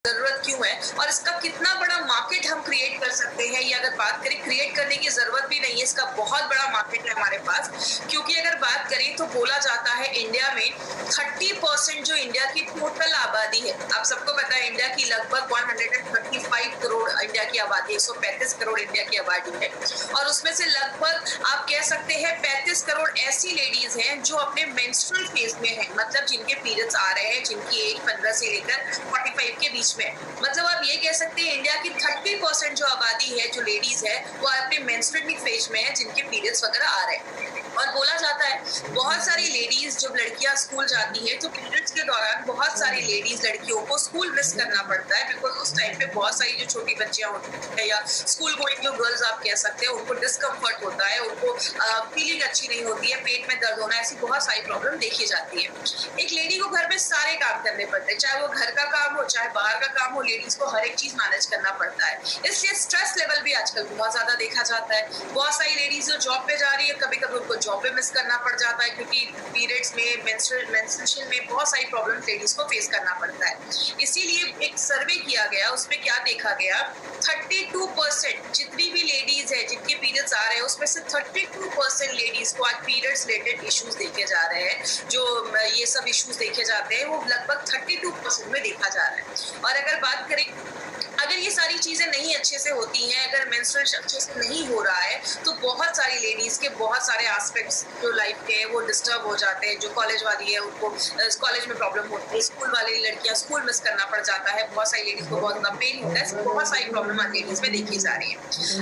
जरूरत क्यों है और इसका कितना बड़ा मार्केट हम क्रिएट कर सकते हैं। ये अगर बात करें, क्रिएट करने की जरूरत भी नहीं है, इसका बहुत बड़ा मार्केट है हमारे पास। क्योंकि अगर बात करें तो बोला जाता है इंडिया में 30% जो इंडिया की टोटल आबादी है, आप सबको पता है इंडिया की लगभग 135 करोड़ इंडिया की आबादी, 135 करोड़ इंडिया की आबादी है। और उसमें से लगभग आप कह सकते हैं 35 करोड़ ऐसी लेडीज हैं जो अपने मेंस्ट्रुअल फेज में है, मतलब जिनके पीरियड्स आ रहे हैं, जिनकी एज 15 से लेकर 45 के बीच में। मतलब आप ये कह सकते हैं इंडिया की 30% जो आबादी है, जो लेडीज है, वो अपने मेंस्ट्रुअल फेज में है, जिनके पीरियड्स वगैरह आ रहे हैं। और बोला जाता है बहुत सारी लेडीज, जब लड़कियां स्कूल जाती हैं तो पीरियड्स के दौरान बहुत सारी लेडीज लड़कियों को स्कूल मिस करना पड़ता है, बिकॉज उस टाइम पे बहुत सारी जो छोटी बच्चियां होती हैं या स्कूल गोइंग जो गर्ल्स आप कह सकते हैं, उनको डिस्कम्फर्ट होता है, उनको फीलिंग अच्छी नहीं होती है, पेट में दर्द होना, ऐसी बहुत सारी प्रॉब्लम देखी जाती है। एक लेडी को घर में सारे काम करने पड़ते हैं, चाहे वो घर का काम हो चाहे बाहर का काम हो, लेडीज को हर एक चीज मैनेज करना पड़ता है। इसलिए स्ट्रेस लेवल भी आजकल बहुत ज्यादा देखा जाता है। बहुत सारी लेडीज जो जॉब पे जा रही है, कभी कभी उनको जॉब पे मिस करना पड़ जाता है, क्योंकि पीरियड्स में, मेंस्ट्रुएशन में बहुत सारी प्रॉब्लम लेडीज को फेस करना पड़ता है। इसीलिए एक सर्वे किया गया, उसमें क्या देखा गया, 32% जितनी भी लेडीज है जिनके पीरियड्स आ रहे हैं, उसमें से 32% लेडीज को आज पीरियड्स रिलेटेड इश्यूज देखे जा रहे हैं। जो ये सब इश्यूज देखे जाते हैं वो लगभग 32% में देखा जा रहा है। और अगर बात करें, अगर ये सारी चीजें नहीं अच्छे से होती हैं, अगर मेंस्ट्रुएशन अच्छे से नहीं हो रहा है, तो बहुत सारी लेडीज के बहुत सारे एस्पेक्ट्स जो लाइफ के हैं वो डिस्टर्ब हो जाते हैं। जो कॉलेज वाली है उनको कॉलेज में प्रॉब्लम होती है, स्कूल वाली लड़कियां स्कूल मिस करना पड़ जाता है, बहुत सारी लेडीज को बहुत ज्यादा पेन होता है, बहुत सारी प्रॉब्लम आज लेडीज में देखी जा रही है।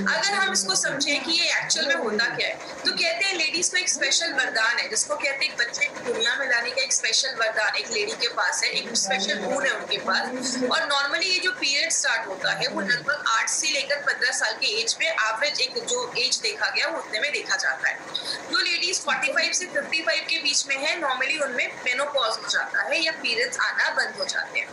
अगर हम इसको समझें कि ये एक्चुअल में होता क्या है, तो कहते हैं लेडीज को एक स्पेशल वरदान है, जिसको कहते हैं एक बच्चे को दुनिया में लाने का एक स्पेशल वरदान एक लेडी के पास है, एक स्पेशल गुण है उनके पास। और नॉर्मली ये जो पीरियड स्टार्ट होता है वो लगभग 8 से लेकर 15 साल के एज पे, एवरेज एक जो एज देखा गया वो उतने में देखा जाता है। जो लेडीज 45 से 55 के बीच में है, नॉर्मली उनमें मेनोपॉज हो जाता है या पीरियड्स आना बंद हो जाते हैं।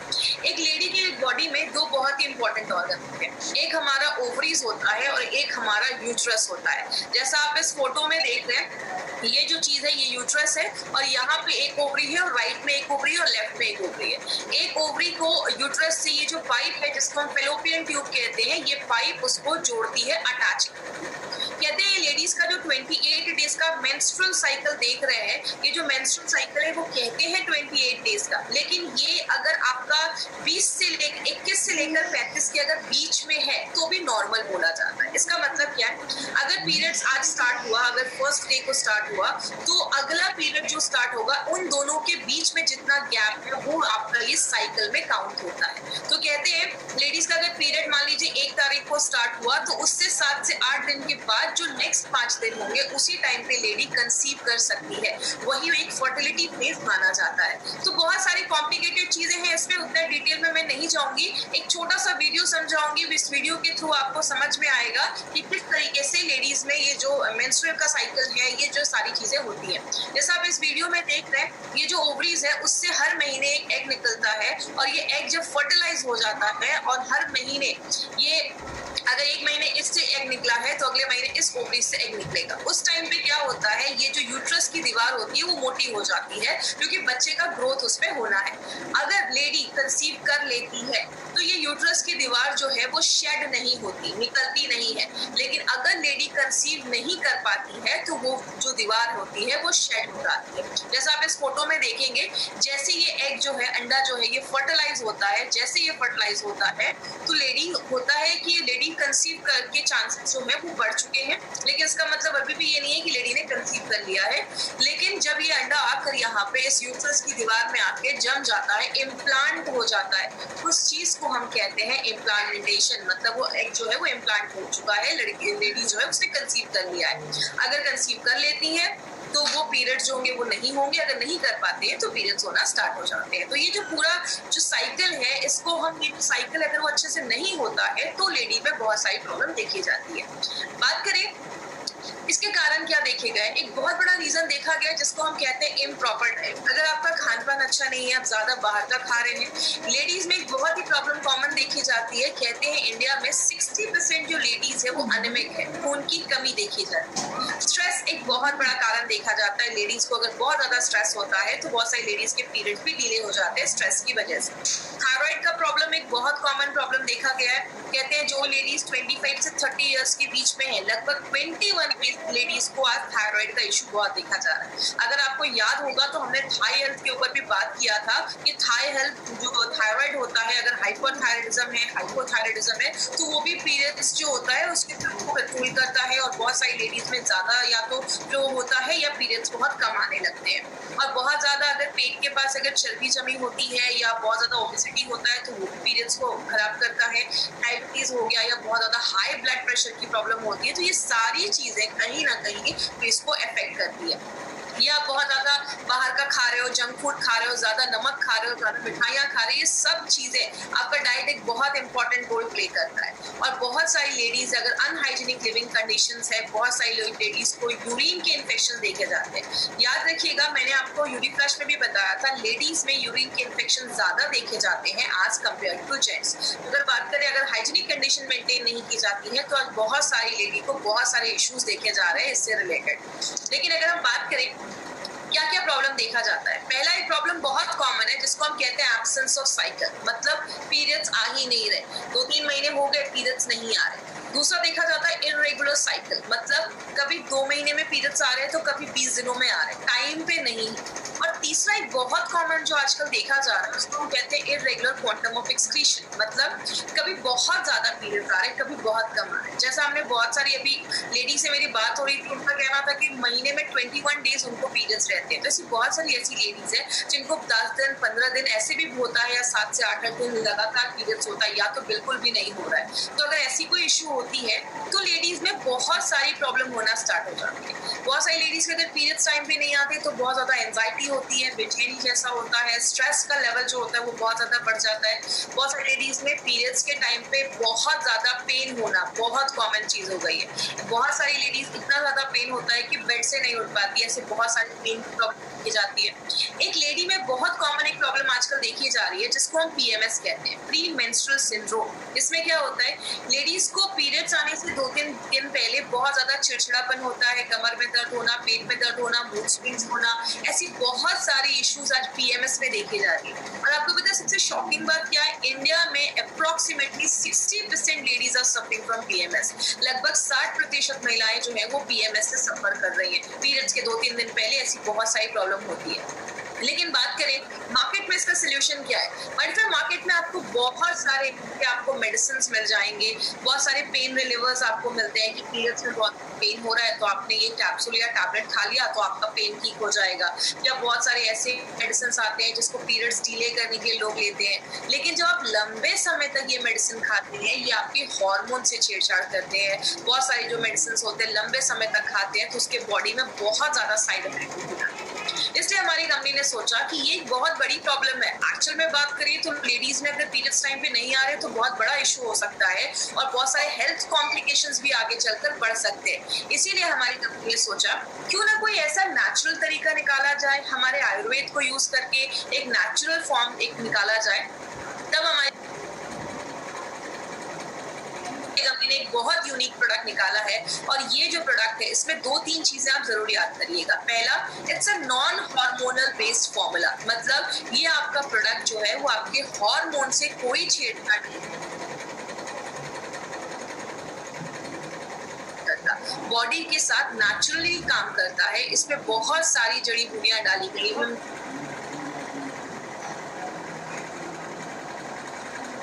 एक लेडी की बॉडी में दो बहुत ही इंपॉर्टेंट ऑर्गन होते हैं, एक हमारा ओवरीज होता है और एक हमारा यूट्रस होता है। जैसा आप इस फोटो में देख रहे हैं, ये जो चीज है ये यूट्रस है और यहाँ पे एक ओवरी है और राइट में एक ओवरी है और लेफ्ट में एक ओवरी है। एक ओवरी को यूट्रस से ये जो पाइप है जिसको हम फेलोपियन ट्यूब कहते हैं, ये पाइप उसको जोड़ती है, अटैच। कहते हैं लेडीज का जो 28 डेज का मेंस्ट्रुअल साइकिल देख रहे हैं, ये जो मेंस्ट्रुअल साइकिल है वो कहते हैं 28 डेज का, लेकिन ये अगर आपका 21 से लेकर 35 के अगर बीच में है तो भी नॉर्मल बोला जाता है। इसका मतलब क्या है, अगर पीरियड्स आज स्टार्ट हुआ, अगर फर्स्ट डे को स्टार्ट हुआ, तो अगला पीरियड जो स्टार्ट होगा उन दोनों के बीच में जितना गैप है वो आपका ये साइकिल में काउंट होता है। तो कहते हैं लेडीज का अगर पीरियड मान लीजिए 1 तारीख को स्टार्ट हुआ, तो उससे 7 से 8 दिन के बाद जो नेक्स्ट 5 दिन होंगे उसी टाइम पे लेडी कंसीव कर सकती है, वही एक फर्टिलिटी फेज माना जाता है। तो बहुत सारी कॉम्प्लिकेटेड चीजें हैं, इसमें उतना डिटेल में मैं नहीं जाऊंगी, एक छोटा सा वीडियो समझाऊंगी, इस वीडियो के थ्रू आपको समझ में आएगा कि किस तरीके से लेडीज में ये जो मेंस्ट्रुअल का साइकिल है, ये जो सारी चीजें होती है। जैसा आप इस वीडियो में देख रहे हैं, ये जो ओवरीज है उससे हर महीने एक एग निकलता है और ये एग जब फर्टिलाइज हो जाता है और हर महीने ये, अगर एक महीने इससे एग निकला है तो अगले महीने इस ओवरी से एग निकलेगा। उस टाइम पे क्या होता है, ये जो यूट्रस की दीवार होती है वो मोटी हो जाती है, क्योंकि बच्चे का ग्रोथ उस पे होना है। अगर लेडी कंसीव कर लेती है तो ये यूट्रस की दीवार जो है वो शेड नहीं होती, निकलती नहीं है। लेकिन अगर लेडी कंसीव नहीं कर पाती है तो वो जो दीवार होती है वो शेड हो जाती है। जैसा आप इस फोटो में देखेंगे, जैसे ये एग जो है, अंडा जो है, ये फर्टिलाइज होता है, जैसे ये फर्टिलाइज होता है तो लेडी होता है कि लेडी कंसीव करके चांसेस जो है वो बढ़ चुके हैं। लेकिन इसका मतलब अभी भी ये नहीं है कि लेडी ने कंसीव कर लिया है। लेकिन जब ये अंडा आकर यहाँ पे इस यूट्रस की दीवार में आके जम जाता है, इम्प्लांट हो जाता है, उस चीज को हम कहते हैं इम्प्लांटेशन। मतलब वो एग जो है वो इम्प्लांट हो चुका है, लेडी जो है उसने कंसीव कर लिया है। अगर कंसीव कर लेती है तो वो पीरियड्स जो होंगे वो नहीं होंगे, अगर नहीं कर पाते हैं तो पीरियड्स होना स्टार्ट हो जाते हैं। तो ये जो पूरा जो साइकिल है, इसको हम, ये साइकिल अगर वो अच्छे से नहीं होता है तो लेडी में बहुत सारी प्रॉब्लम देखी जाती है। बात करें इसके कारण क्या देखे गए, एक बहुत बड़ा रीजन देखा गया जिसको हम कहते हैं इम्प्रॉपर डाइट। अगर आपका खान पान अच्छा नहीं है, आप ज्यादा बाहर का खा रहे हैं, लेडीज में एक बहुत ही प्रॉब्लम कॉमन देखी देखी जाती है, कहते हैं इंडिया में 60% जो लेडीज है वो अनिमिक है, खून की कमी देखी जाती है। स्ट्रेस एक बहुत बड़ा कारण देखा जाता है, लेडीज को अगर बहुत ज्यादा स्ट्रेस होता है तो बहुत सारी लेडीज के पीरियड भी डिले हो जाते हैं स्ट्रेस की वजह से। थायराइड का प्रॉब्लम एक बहुत कॉमन प्रॉब्लम देखा गया है, कहते हैं जो लेडीज 25 से 30 इयर्स के बीच में है, लगभग 21 लेडीज को आज थायराइड का इशू बहुत देखा जा रहा है। अगर आपको याद होगा तो हमने थाई हेल्थ के ऊपर भी बात किया था कि थाई हेल्थ जो थायराइड होता है, अगर हाइपोथायराइडिज्म है, हाइपोथायराइडिज्म है, तो वो भी पीरियड्स जो होता है उसके को कंट्रोल करता है, और बहुत सारी लेडीज में ज्यादा या तो जो होता है या पीरियड्स बहुत कम आने लगते हैं। और बहुत ज्यादा अगर पेट के पास अगर चर्बी जमी होती है या बहुत ज्यादा ओबेसिटी होता है तो वो पीरियड्स को खराब करता है। डायबिटीज हो गया या बहुत ज्यादा हाई ब्लड प्रेशर की प्रॉब्लम होती है, तो ये सारी चीजें कहीं ना कहीं फेस को अफेक्ट करती है। या बहुत ज्यादा बाहर का खा रहे हो, जंक फूड खा रहे हो, ज्यादा नमक खा रहे हो, ज्यादा मिठाइयाँ खा रहे हो, ये सब चीजें आपका डाइट एक बहुत इंपॉर्टेंट रोल प्ले करता है। और बहुत सारी लेडीज अगर अनहाइजीनिक लिविंग कंडीशंस है, बहुत सारी लेडीज को यूरिन के इन्फेक्शन देखे जाते हैं। याद रखिएगा, मैंने आपको यूरिन फ्लश में भी बताया था, लेडीज में यूरिन के इन्फेक्शन ज्यादा देखे जाते हैं आज कंपेयर टू जेंट्स। अगर बात करें अगर हाइजीनिक कंडीशन मेंटेन नहीं की जाती है तो आज बहुत सारी लेडी को बहुत सारे इश्यूज देखे जा रहे हैं इससे रिलेटेड। लेकिन अगर हम बात करें क्या क्या प्रॉब्लम देखा जाता है, पहला एक प्रॉब्लम बहुत कॉमन है जिसको हम कहते हैं एब्सेंस ऑफ साइकिल, मतलब पीरियड्स आ ही नहीं रहे, 2-3 महीने हो गए पीरियड्स नहीं आ रहे। दूसरा देखा जाता है इरेगुलर साइकिल, मतलब कभी 2 महीने में पीरियड्स आ रहे हैं तो कभी 20 दिनों में आ रहे हैं, टाइम पे नहीं। और तीसरा एक बहुत कॉमन जो आजकल देखा जा रहा है उसको हम कहते हैं इरेगुलर क्वांटम ऑफ एक्सक्रीशन, मतलब कभी बहुत ज्यादा पीरियड्स आ रहे हैं, कभी बहुत कम आ रहे हैं। जैसा हमने बहुत सारी अभी लेडी से मेरी बात हो रही थी, उनका कहना था कि महीने में 21 डेज उनको पीरियड्स रहते हैं। तो ऐसी बहुत सारी ऐसी लेडीज है जिनको 10 दिन 15 दिन ऐसे भी होता है, या 7 से 8 दिन लगातार पीरियड्स होता है, या तो बिल्कुल भी नहीं हो रहा है। तो अगर ऐसी कोई इशू होती है तो लेडीज में बहुत सारी प्रॉब्लम होना स्टार्ट हो जाती है। बहुत सारी लेडीज के अगर पीरियड्स टाइम पे नहीं आते तो बहुत ज्यादा एंजाइटी होती है, बेचैनी जैसा होता है, स्ट्रेस का लेवल जो होता है वो बहुत ज्यादा बढ़ जाता है। बहुत सारी लेडीज में पीरियड्स के टाइम पे बहुत ज्यादा पेन होना बहुत कॉमन चीज हो गई है। बहुत सारी लेडीज इतना ज्यादा पेन होता है कि बेड से नहीं उठ पाती, ऐसे बहुत सारी पेन प्रॉब्लम देखी जाती है। एक लेडी में बहुत कॉमन एक प्रॉब्लम आजकल देखी जा रही है जिसको हम पीएमएस कहते हैं, प्री मेंस्ट्रुअल सिंड्रोम। इसमें क्या होता है, लेडीज को पीरियड्स आने से 2-3 दिन पहले बहुत ज्यादा चिड़चिड़ापन होता है, कमर में दर्द होना, पेट में दर्द होना, मूड स्विंग्स होना, ऐसी बहुत सारी इश्यूज आज पीएमएस में देखी जा रही है। और आपको पता है सबसे शॉकिंग बात क्या है, इंडिया में approximately 60% ladies are suffering from PMS. लगभग 60% महिलाएं जो है वो पीएमएस से सफर कर रही है। पीरियड्स के 2-3 दिन पहले ऐसी बहुत सारी प्रॉब्लम होती है। लेकिन बात करें मार्केट में इसका सोल्यूशन क्या है, बट मार्केट में आपको बहुत सारे आपको मेडिसिन मिल जाएंगे, बहुत सारे पेन रिलीवर्स आपको मिलते हैं कि पीरियड्स में बहुत पेन हो रहा है तो आपने ये कैप्सूल या टैबलेट खा लिया तो आपका पेन ठीक हो जाएगा। या बहुत सारे ऐसे मेडिसिन आते हैं जिसको पीरियड्स डिले करने के लिए लोग लेते हैं, लेकिन जब आप लंबे समय तक ये मेडिसिन खाते हैं ये आपके हार्मोन से छेड़छाड़ करते हैं। बहुत सारे जो मेडिसिन होते हैं लंबे समय तक खाते हैं तो उसके बॉडी में बहुत ज्यादा साइड इफेक्ट होता है। इसलिए हमारी कंपनी ने सोचा कि ये एक बहुत बड़ी प्रॉब्लम है। एक्चुअल में बात करिए तो लेडीज में अगर पीरियड्स टाइम पे नहीं आ रहे तो बहुत बड़ा इशू हो सकता है और बहुत सारे हेल्थ कॉम्प्लिकेशंस भी आगे चलकर बढ़ सकते हैं। इसीलिए हमारी कंपनी ने सोचा क्यों ना कोई ऐसा नेचुरल तरीका निकाला जाए, हमारे आयुर्वेद को यूज करके एक नेचुरल फॉर्म एक निकाला जाए। तब हमारी कंपनी ने एक बहुत यूनिक प्रोडक्ट निकाला है और ये जो प्रोडक्ट है इसमें 2-3 चीजें आप जरूर याद करिएगा। पहला, it's a non hormonal based formula, मतलब ये आपका प्रोडक्ट जो है वो आपके हार्मोन से कोई छेड़छाड़ नहीं करता, बॉडी के साथ नेचुरली काम करता है। इसमें बहुत सारी जड़ी बूटियां डाली गई हैं,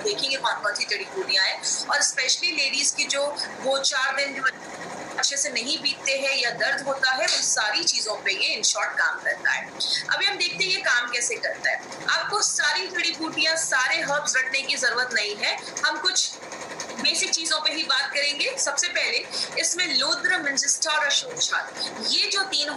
देखेंगे कौन कौन सी जड़ी बूटियां हैं। और स्पेशली लेडीज की जो वो 4 दिन जो अच्छे से नहीं बीतते हैं या दर्द होता है उन सारी चीजों पे ये इन शॉर्ट काम करता है। अभी हम देखते हैं ये काम कैसे करता है। आपको सारी जड़ी बूटियां सारे हर्ब्स रटने की जरूरत नहीं है, हम कुछ बेसिक चीजों पे ही बात करेंगे। सबसे पहले इसमें लूद्र, मिंजिस्टा और अशोक, ये जो 3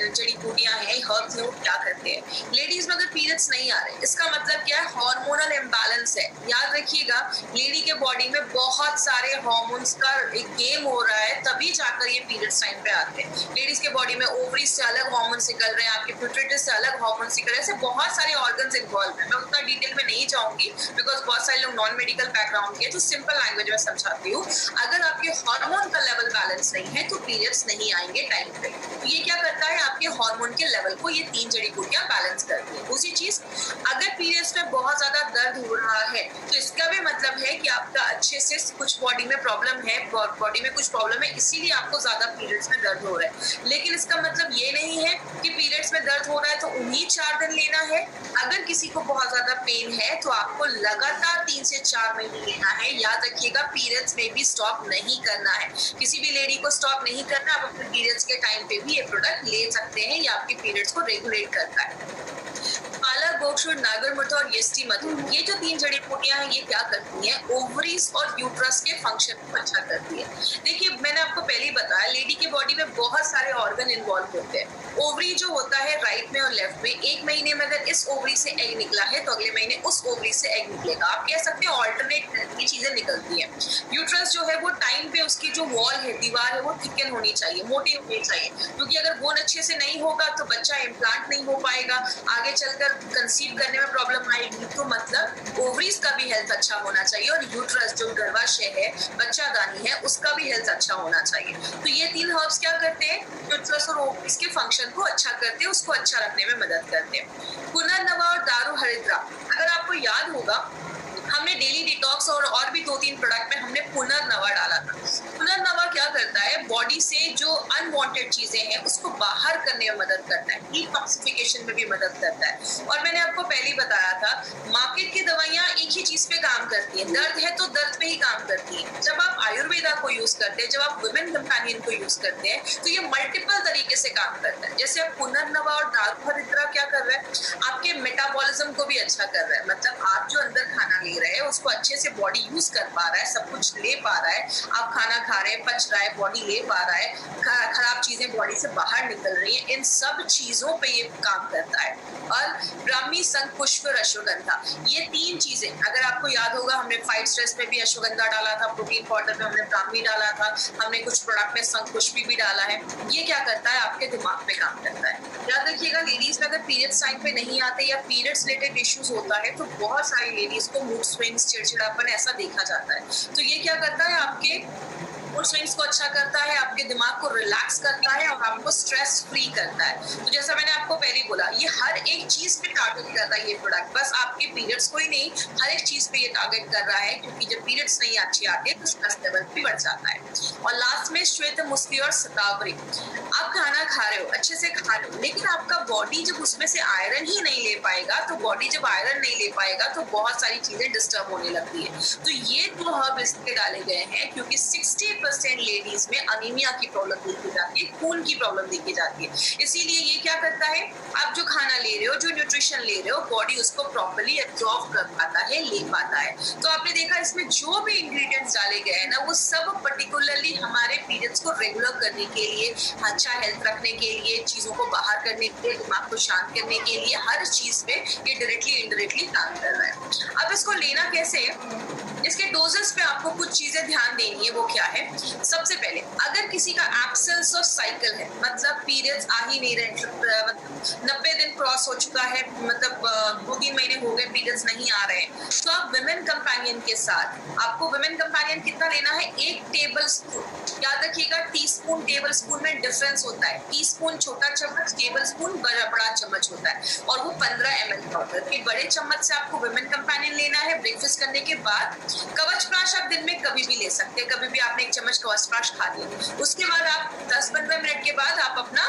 जड़ी बूटियां हैं, हर्ब्स हैं, वो क्या करते हैं? लेडीज में अगर पीरियड्स नहीं आ रहे, इसका मतलब क्या है? हार्मोनल इम्बैलेंस है। याद रखिएगा, लेडी के बॉडी में बहुत सारे हार्मोन्स का एक गेम हो रहा है, तभी जाकर ये पीरियड्स टाइम पे आते हैं। लेडीज के बॉडी में ओवरी से अलग हार्मोन्स निकल रहे हैं, आपके पिट्यूटरी से अलग हार्मोन्स निकल रहे हैं, ऐसे बहुत सारे ऑर्गन्स इन्वॉल्व है। मैं उतना डिटेल में नहीं जाऊंगी बिकॉज बहुत सारे लोग नॉन मेडिकल बैकग्राउंड के, तो सिंपल लैंग्वेज में समझाती हूँ। अगर आपके हार्मोन का लेवल बैलेंस नहीं है तो पीरियड्स नहीं आएंगे टाइम पे। तो ये क्या करता है? आपके हार्मोन के लेवल को ये 3 जड़ी बूटियां बैलेंस करती है। दूसरी चीज, अगर पीरियड्स में बहुत ज्यादा दर्द हो रहा है तो इसका भी मतलब है कि आपका अच्छे से कुछ बॉडी में प्रॉब्लम है, बॉडी में कुछ प्रॉब्लम है, इसीलिए आपको ज्यादा पीरियड्स में दर्द हो रहा है। लेकिन इसका मतलब ये नहीं है कि पीरियड्स में दर्द हो रहा है तो उन्हीं 4 दिन लेना है। अगर किसी को बहुत ज्यादा पेन है तो आपको लगातार 3 से 4 महीने लेना है। याद रखिएगा, पीरियड्स में भी स्टॉप नहीं करना है। किसी भी लेडी को स्टॉप नहीं करना। आप अपने पीरियड्स के टाइम पे भी ये प्रोडक्ट ले सकते हैं। ये आपके पीरियड्स को रेगुलेट करता है। पाला, गोक्षुर, नागरमुथा और येस्टी मधु, ये जो 3 जड़ी बूटियां हैं, ये क्या करती हैं? ओवरीज और यूट्रस के फंक्शन को अच्छा करती है। देखिए, मैंने आपको पहले ही बताया, लेडी की बॉडी में बहुत सारे ऑर्गन इन्वॉल्व होते हैं। ओवरी जो होता है राइट में और लेफ्ट में, एक महीने में अगर इस ओवरी से एग निकला है तो अगले महीने उस ओवरी से एग निकलेगा। आप कह सकते हैं ऑल्टरनेट की चीजें निकलती है। यूट्रस जो है वो टाइम पे उसकी जो वॉल है, दीवार है, वो थिकन होनी चाहिए, मोटी होनी चाहिए, क्योंकि अगर बोन अच्छे से नहीं होगा तो बच्चा इम्प्लांट नहीं हो पाएगा, आगे चलकर कंसीव करने में प्रॉब्लम आएगी। तो मतलब ओवरीज का भी हेल्थ अच्छा होना चाहिए और यूट्रस जो गर्भाशय है, बच्चादानी है, उसका भी हेल्थ अच्छा होना चाहिए। तो ये 3 हर्ब्स क्या करते हैं? यूट्रस और ओवरीज के फंक्शन को अच्छा करते हैं, उसको अच्छा रखने में मदद करते हैं। पुनर्नवा और दारू हरिद्रा, अगर आपको याद होगा, हमने डेली डिटॉक्स और भी 2-3 प्रोडक्ट में हमने पुनर्नवा डाला था। पुनर्नवा क्या करता है? बॉडी से जो अनवांटेड चीजें हैं उसको बाहर करने में मदद करता है, डिटॉक्सिफिकेशन में भी मदद करता है। और मैंने आपको पहले ही बताया था, मार्केट की दवाइयां एक ही चीज पे काम करती है, दर्द है तो दर्द पे ही काम करती है। जब आप आयुर्वेदा को यूज करते हैं, जब आप वुमेन कंपेनियन को यूज करते हैं, तो ये मल्टीपल तरीके से काम करता है। जैसे आप पुनर्नवा और दारू हरिद्रा क्या कर रहा है? आपके मेटाबॉलिज्म को भी अच्छा कर रहा है। मतलब आप जो अंदर खाना ले रहे हैं उसको अच्छे से बॉडी यूज कर पा रहा है, सब कुछ ले पा रहा है, आप खाना खा रहे हैं, पच रहा है, बॉडी ले पा रहा है, खराब चीजें बॉडी से बाहर निकल रही हैं, इन सब चीजों पे ये काम करता है। और ब्राह्मी, शंख पुष्प और अश्वगंधा, ये 3 चीजें, अगर आपको याद होगा, हमने 5 स्ट्रेस में भी अश्वगंधा डाला था, प्रोटीन पाउडर में हमने ब्राह्मी डाला था, हमने कुछ प्रोडक्ट में शंख पुष्प भी डाला है। ये क्या करता है? आपके दिमाग पे काम करता है। याद रखिएगा, लेडीज में अगर पीरियड्स टाइम पे नहीं आते या पीरियड्स रिलेटेड इश्यूज होता है तो बहुत सारी लेडीज को मूड स्विंग्स, चिड़चिड़ापन ऐसा देखा जाता है। तो ये क्या करता है? आपके मूड स्विंग्स को अच्छा करता है, आपके दिमाग को रिलैक्स करता है और आपको स्ट्रेस फ्री करता है। तो जैसा मैंने आपको पहले बोला, ये हर एक चीज पे टारगेट करता है ये प्रोडक्ट, बस आपके पीरियड्स को ही नहीं, हर एक चीज पे ये टारगेट कर रहा है, क्योंकि जब पीरियड्स नहीं अच्छे आते तो स्ट्रेस लेवल भी बढ़ जाता है। और लास्ट में श्वेत मुस्की और शतावरी, आप खाना खा रहे हो, अच्छे से खा रहे हो, लेकिन आपका बॉडी जब उसमें से आयरन ही नहीं ले पाएगा, तो बॉडी जब आयरन नहीं ले पाएगा तो बहुत सारी चीजें डिस्टर्ब होने लगती है। तो ये 2 हर्ब इसके डाले गए हैं, क्योंकि 60% लेडीज में अनीमिया की प्रॉब्लम देखी जाती है, खून की प्रॉब्लम देखी जाती है। इसीलिए ये क्या करता है? आप जो खाना ले रहे हो, जो न्यूट्रिशन ले रहे हो, बॉडी उसको प्रॉपर्ली एब्जॉर्ब कर पाता है, ले पाता है। तो आपने देखा, इसमें जो भी इंग्रेडिएंट्स डाले गए हैं ना, वो सब पर्टिकुलरली हमारे पीरियड्स को रेगुलर करने के लिए, अच्छा हेल्थ रखने के लिए, चीजों को बाहर करने के लिए, दिमाग को शांत करने के लिए, हर चीज पे ये डायरेक्टली इनडायरेक्टली काम कर रहा है। अब इसको लेना कैसे है? इसके डोजेस पे आपको कुछ चीजें ध्यान देनी है। वो क्या है? सबसे पहले, अगर किसी का एब्सेंस ऑफ साइकिल है, मतलब पीरियड्स आ ही नहीं रहे, मतलब 90 दिन क्रॉस हो चुका है, मतलब 2-3 महीने हो गए पीरियड्स नहीं आ रहे हैं, तो आप विमेन कंपेनियन के साथ, आपको विमेन कंपेनियन कितना लेना है? 1 टेबल स्पून। याद रखिएगा, टीस्पून टेबल स्पून में डिफरेंस होता है। टीस्पून छोटा चम्मच, टेबल स्पून बड़ा चम्मच होता है, और वो 15 ml पाउडर के बड़े चम्मच से आपको विमेन कंपेनियन लेना है। ब्रेकफास्ट करने के बाद कवचप्राश आप दिन में कभी भी ले सकते हैं, कभी भी आपने 1 चम्मच कवचप्राश खा लिया, उसके बाद आप 10-15 मिनट के बाद आप अपना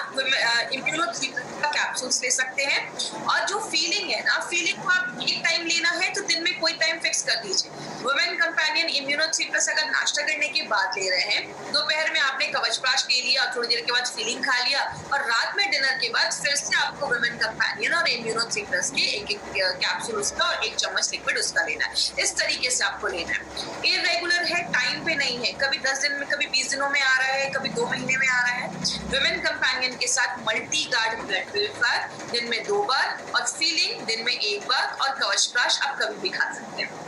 इम्यूनो-3 का कैप्सूल्स ले सकते हैं। और जो फीलिंग है ना, फीलिंग को आप एक टाइम लेना है तो दिन में कोई टाइम फिक्स कर दीजिए। वुमेन कंपेनियन इम्यूनो-3 अगर नाश्ता करने के बाद ले रहे हैं, दोपहर में आपने कवचप्राश ले लिया, थोड़ी देर के बाद फीलिंग खा लिया, और रात में डिनर के बाद फिर से आपको वुमेन कंपेनियन और इम्यूनो-3 के एक कैप्सूल उसका और 1 चम्मच लिक्विड उसका लेना है। इस तरीके से आपको लेना है। इरेगुलर है, टाइम पे नहीं है, कभी 10 दिन में, कभी 20 दिनों में आ रहा है, कभी 2 महीने में आ रहा है। वुमेन कंपेनियन के साथ मल्टी गार्ड ब्लड प्यूरिफायर दिन में 2 बार, और फीलिंग दिन में 1 बार, और कवचप्राश आप कभी भी खा सकते हैं।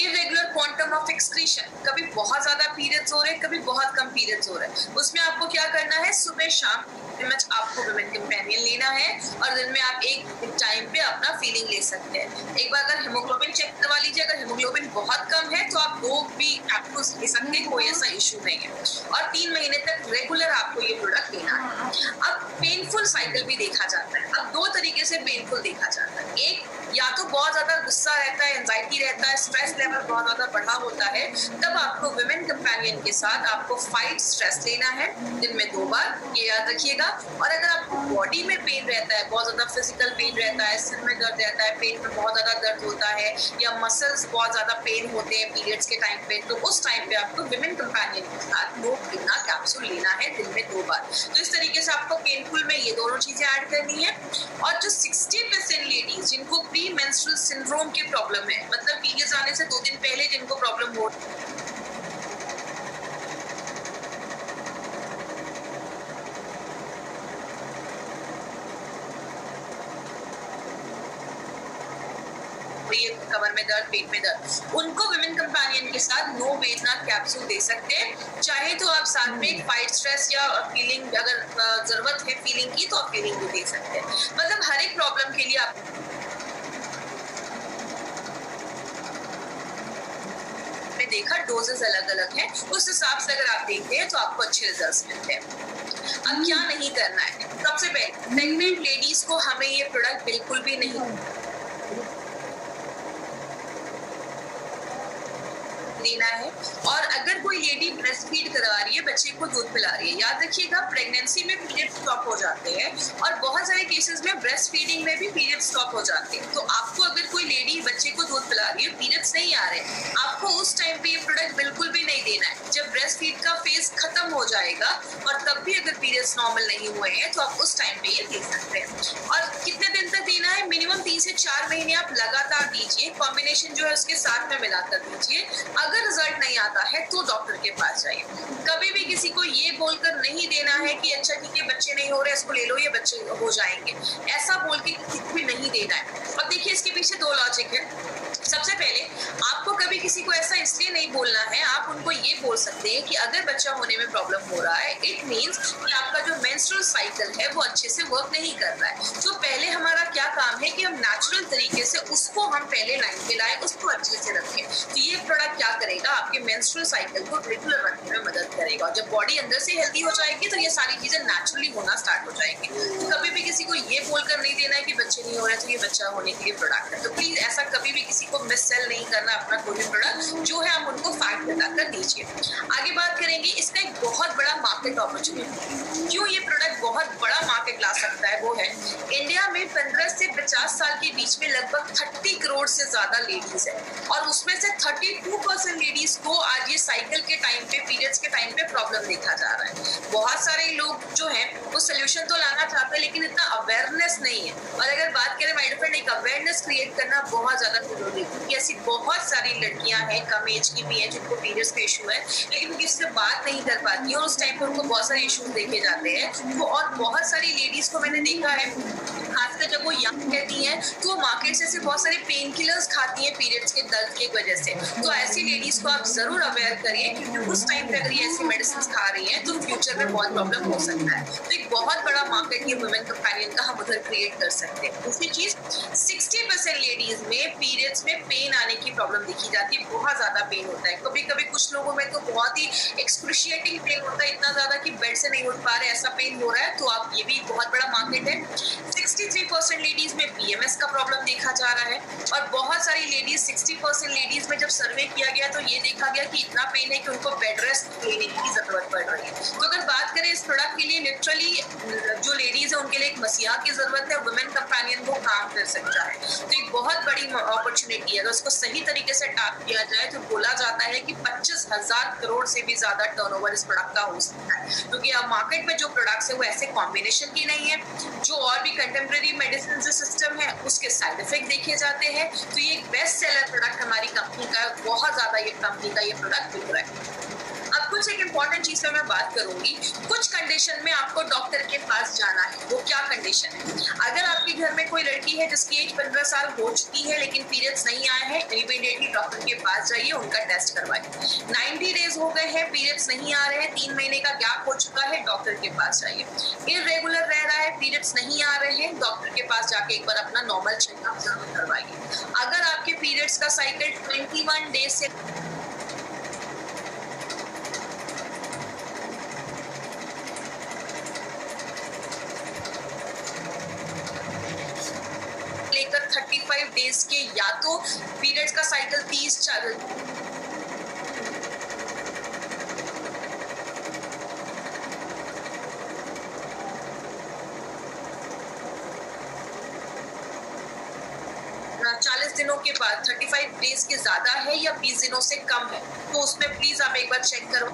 इरेगुलर क्वांटम ऑफ एक्सक्रीशन, कभी बहुत ज्यादा पीरियड्स हो रहे हैं, कभी बहुत कम पीरियड्स हो रहे हैं, उसमें आपको क्या करना है, सुबह शाम मच आपको वुमेन कंपेनियन लेना है, और दिन में आप एक टाइम पे अपना फीलिंग ले सकते हैं। एक बार अगर हेमोग्लोबिन चेक करवा लीजिए, अगर हेमोग्लोबिन बहुत कम है तो आप 2 भी कैप्सूल्स ले सकते हैं, कोई ऐसा इशू नहीं है, और 3 महीने तक रेगुलर आपको ये प्रोडक्ट लेना है। अब पेनफुल साइकिल भी देखा जाता है। अब 2 तरीके से पेनफुल देखा जाता है। एक, या तो बहुत ज्यादा गुस्सा रहता है, एंजाइटी रहता है, स्ट्रेस लेवल बहुत ज्यादा बढ़ा होता है, तब आपको वुमेन कंपेनियन के साथ आपको फाइट स्ट्रेस लेना है दिन में 2 बार, ये याद रखिएगा। और अगर आपको बॉडी में पेन रहता है, बहुत ज्यादा फिजिकल पेन रहता है, सिर में दर्द रहता है, पेट में बहुत ज्यादा दर्द होता है, या मसल्स बहुत ज्यादा पेन होते हैं पीरियड्स के टाइम पे, तो उस टाइम पे आपको वुमेन कंपेनियन के साथ नो पीना कैप्सूल लेना है दिन में 2 बार। तो इस तरीके से आपको पेनफुल में ये दोनों चीजें ऐड करनी है। और जो 60% लेडीज जिनको प्री मेंस्ट्रुअल सिंड्रोम की प्रॉब्लम है, मतलब पीरियड्स आने से 2 दिन पहले जिनको प्रॉब्लम हो, कमर में दर्द, पेट में दर्द, उनको वुमेन कंपेनियन के साथ नो वेदना कैप्सूल दे सकते हैं। चाहे तो आप साथ में फाइट स्ट्रेस या फीलिंग, अगर जरूरत है फीलिंग की, तो आप फीलिंग भी दे सकते हैं। मतलब हर एक प्रॉब्लम के लिए आप देखा डोजेस अलग अलग हैं, उस हिसाब से अगर आप देखते हैं तो आपको अच्छे रिजल्ट्स मिलते हैं। अब क्या नहीं करना है, सबसे पहले प्रेग्नेंट लेडीज को हमें ये प्रोडक्ट बिल्कुल भी नहीं देना है। और अगर कोई लेडी ब्रेस्ट फीड करवा रही है, बच्चे को दूध पिला रही है, याद रखिएगा प्रेगनेंसी में पीरियड स्टॉप हो जाते हैं, और बहुत सारे केसेस में ब्रेस्ट फीडिंग में भी पीरियड स्टॉप हो जाते हैं। तो आपको अगर कोई लेडी बच्चे को दूध पिला रही है, पीरियड्स नहीं आ रहे, आपको उस टाइम पे ये प्रोडक्ट बिल्कुल भी नहीं देना है। जब ब्रेस्ट फीड का फेज खत्म हो जाएगा और तब भी अगर पीरियड्स नॉर्मल नहीं हुए हैं, तो आप उस टाइम पे ये दे सकते हैं। और कितने दिन तक देना है, मिनिमम 3 से 4 महीने आप लगातार दीजिए, कॉम्बिनेशन जो है उसके साथ में मिलाकर दीजिए। अगर रिजल्ट नहीं आता है तो डॉक्टर के पास जाइए। कभी भी किसी को ये बोलकर नहीं देना है कि अच्छा ठीक है बच्चे नहीं हो रहे, इसको ले लो, ये बच्चे हो जाएंगे, ऐसा बोल के किसी को भी नहीं देना है। अब देखिए इसके पीछे 2 लॉजिक है। सबसे पहले आपको कभी किसी को ऐसा इसलिए नहीं बोलना है, आप उनको ये बोल सकते हैं कि अगर बच्चा होने में प्रॉब्लम हो रहा है, इट मींस कि आपका जो मेंस्ट्रुअल साइकिल है वो अच्छे से वर्क नहीं कर रहा है। तो पहले हमारा क्या काम है कि हम नेचुरल तरीके से उसको हम पहले लाइन पे लाएं, उसको अच्छे से रखें। तो ये प्रोडक्ट क्या करेगा, आपके मेंस्ट्रुअल साइकिल को रेगुलर रखने में मदद करेगा। और जब बॉडी अंदर से हेल्दी हो जाएगी तो ये सारी चीजें नेचुरली होना स्टार्ट हो जाएंगी। तो कभी भी किसी को ये बोलकर नहीं देना है कि बच्चे नहीं हो रहे तो ये बच्चा होने के लिए प्रोडक्ट है। तो प्लीज ऐसा कभी भी किसी को मिस सेल नहीं करना अपना कोई भी प्रोडक्ट, जो है आप उनको फैक्ट बताकर दीजिए। आगे बात करेंगे, इसका एक बहुत बड़ा मार्केट अपॉर्चुनिटी, क्यों ये प्रोडक्ट बहुत बड़ा मार्केट ला सकता है, वो है इंडिया में 15 से 50 साल के बीच में लगभग 30 करोड़ से ज्यादा लेडीज है, और उसमें से 32% लेडीज को आज ये साइकिल के टाइम पे, पीरियड्स के टाइम पे प्रॉब्लम देखा जा रहा है। बहुत सारे लोग जो है वो सोल्यूशन तो लाना चाहते हैं, लेकिन इतना अवेयरनेस नहीं है। और अगर बात करें माय डियर फ्रेंड, एक अवेयरनेस क्रिएट करना बहुत ज्यादा जरूरी है, क्योंकि ऐसी बहुत सारी लड़कियां हैं, कम एज की भी हैं, जिनको पीरियड्स का इशू है, लेकिन किसी से बात नहीं कर पाती, और उस टाइम पर उनको बहुत सारे इश्यूज देखे जाते हैं। तो और बहुत सारी लेडीज को मैंने देखा है, खासकर जब वो यंग रहती हैं, तो वो मार्केट से बहुत सारे पेन किलर्स खाती हैं पीरियड्स के दर्द की वजह से। तो ऐसी लेडीज को आप जरूर अवेयर करिए, क्योंकि उस टाइम पे अगर ये ऐसी मेडिसिन खा रही हैं तो फ्यूचर में बहुत प्रॉब्लम हो सकता है। तो एक बहुत बड़ा मार्केट ये वुमेन कंपेनियन का हम उधर क्रिएट कर सकते हैं। दूसरी चीज, 60% लेडीज में पीरियड्स में पेन आने की प्रॉब्लम देखी जाती है, बहुत ज्यादा पेन होता है। कभी कभी कुछ लोगों में तो बहुत ही एक्सक्रूशिएटिंग पेन होता है, इतना ज्यादा कि बेड से नहीं उठ पा रहे, ऐसा पेन हो रहा है। तो आप, ये भी बहुत बड़ा मार्केट है। 63% लेडीज में PMS का प्रॉब्लम देखा जा रहा है, और बहुत सारी लेडीज, 60% लेडीज में जब सर्वे किया गया तो ये देखा गया कि इतना पेन है कि उनको बेड रेस्ट लेने की जरूरत पड़ रही है। तो अगर बात करें इस प्रोडक्ट के लिए, लिटरली जो लेडीज है उनके लिए एक मसीहा की जरूरत है, वुमेन कंपेनियन वो काम कर सकता है। तो एक बहुत बड़ी अपॉर्चुनिटी है, अगर उसको सही तरीके से टैप किया जाए तो बोला जाता है कि 25,000 करोड़ से भी ज्यादा टर्नओवर इस प्रोडक्ट का हो सकता है। क्योंकि अब मार्केट में जो प्रोडक्ट्स है वो ऐसे कॉम्बिनेशन की नहीं नहीं है, जो और भी कंटेम्प्रेरी मेडिसिन सिस्टम है उसके साइड इफेक्ट देखे जाते हैं। तो ये एक बेस्ट सेलर प्रोडक्ट हमारी कंपनी का, बहुत ज्यादा ये कंपनी का ये प्रोडक्ट बिक रहा है। अब कुछ एक इम्पॉर्टेंट चीज पे मैं बात करूंगी, कुछ कंडीशन में आपको डॉक्टर के पास जाना है। वो क्या कंडीशन है? अगर आपके घर में कोई लड़की है जिसकी एज 15 साल हो चुकी है लेकिन पीरियड्स नहीं आए हैं, इमीडिएटली डॉक्टर के पास जाइए, उनका टेस्ट करवाइए। 90 डेज हो गए हैं, पीरियड्स नहीं आ रहे हैं, 3 महीने का गैप हो चुका है, डॉक्टर के पास जाइए। इररेगुलर रह रहा है, पीरियड्स नहीं आ रहे हैं, डॉक्टर के पास जाके एक बार अपना नॉर्मल चेकअप जरूर करवाइए। अगर आपके पीरियड्स का साइकिल 21 डेज से लेकर 35 डेज के, या तो पीरियड्स का साइकिल 30 40 दिनों के बाद 35 डेज के ज्यादा है या 20 दिनों से कम है, तो उसमें प्लीज आप एक बार चेक करो।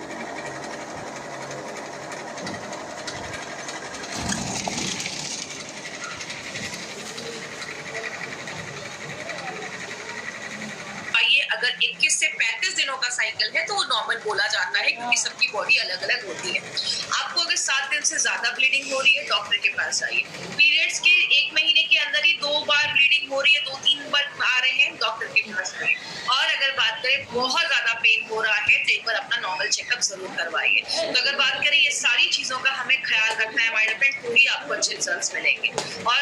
अगर 21 से 35 दिनों का साइकिल है तो वो नॉर्मल बोला जाता है, क्योंकि सबकी बॉडी अलग अलग होती है। आपको अगर 7 दिन से ज्यादा ब्लीडिंग हो रही है, डॉक्टर के पास आइए। पीरियड्स के 1 महीने के अंदर ही 2 बार ब्लीडिंग हो रही है, 2-3 बार आ रहे हैं, डॉक्टर के पास आइए। और अगर बात करें बहुत ज्यादा पेन हो रहा है तो एक बार अपना नॉर्मल चेकअप जरूर करवाइए। तो अगर बात करें ये सारी चीजों का हमें ख्याल रखना है माय फ्रेंड, तो ही आपको अच्छे रिजल्ट्स मिलेंगे। और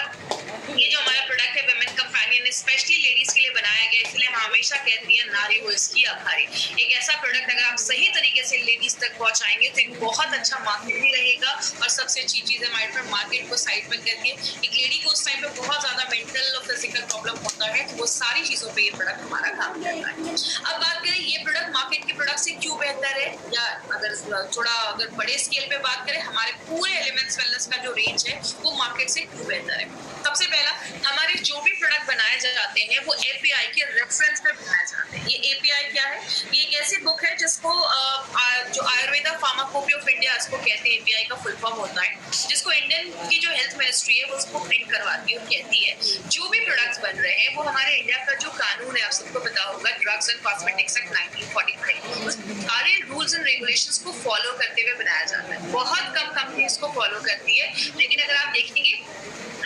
ये जो हमारा प्रोडक्ट है वुमेन कंपेनियन, स्पेशली लेडीज के लिए बनाया गया, इसलिए हम हमेशा कहती हैं नारी हो इसकी आभारी। एक ऐसा प्रोडक्ट अगर आप सही तरीके से लेडीज तक पहुंचाएंगे तो एक बहुत अच्छा मार्केट भी रहेगा। और सबसे अच्छी चीज है हमारे पास, मार्केट को साइड में करके एक लेडी को उस टाइम पे बहुत ज्यादा मेंटल और फिजिकल प्रॉब्लम होता है, तो वो सारी चीजों पे ये प्रोडक्ट हमारा काम करता है। अब बात करें ये प्रोडक्ट मार्केट के प्रोडक्ट से क्यों बेहतर है, या अगर थोड़ा अगर बड़े स्केल पे बात करें, हमारे पूरे एलिमेंट्स वेलनेस का जो रेंज है वो मार्केट से क्यों बेहतर है। सबसे पहला, हमारे जो भी प्रोडक्ट बनाए जाते हैं वो एपीआई के रेफरेंस पे बनाए जाते हैं। ये एपीआई क्या है? ये एक ऐसी बुक है जिसको जो आयुर्वेदा फार्माकोपी ऑफ इंडिया इसको कहते हैं, एपीआई का फुल फॉर्म होता है, जिसको इंडियन की जो हेल्थ मिनिस्ट्री है वो उसको प्रिंट करवाती है और कहती है जो भी प्रोडक्ट्स बन रहे हैं वो हमारे इंडिया का जो कानून है, आप सबको पता होगा, ड्रग्स एंड कॉस्मेटिक्स एक्ट 1945, उस सारे रूल्स एंड रेगुलेशंस को फॉलो करते हुए बनाया जाता है। बहुत कम कंपनी इसको फॉलो करती है, लेकिन अगर आप देखेंगे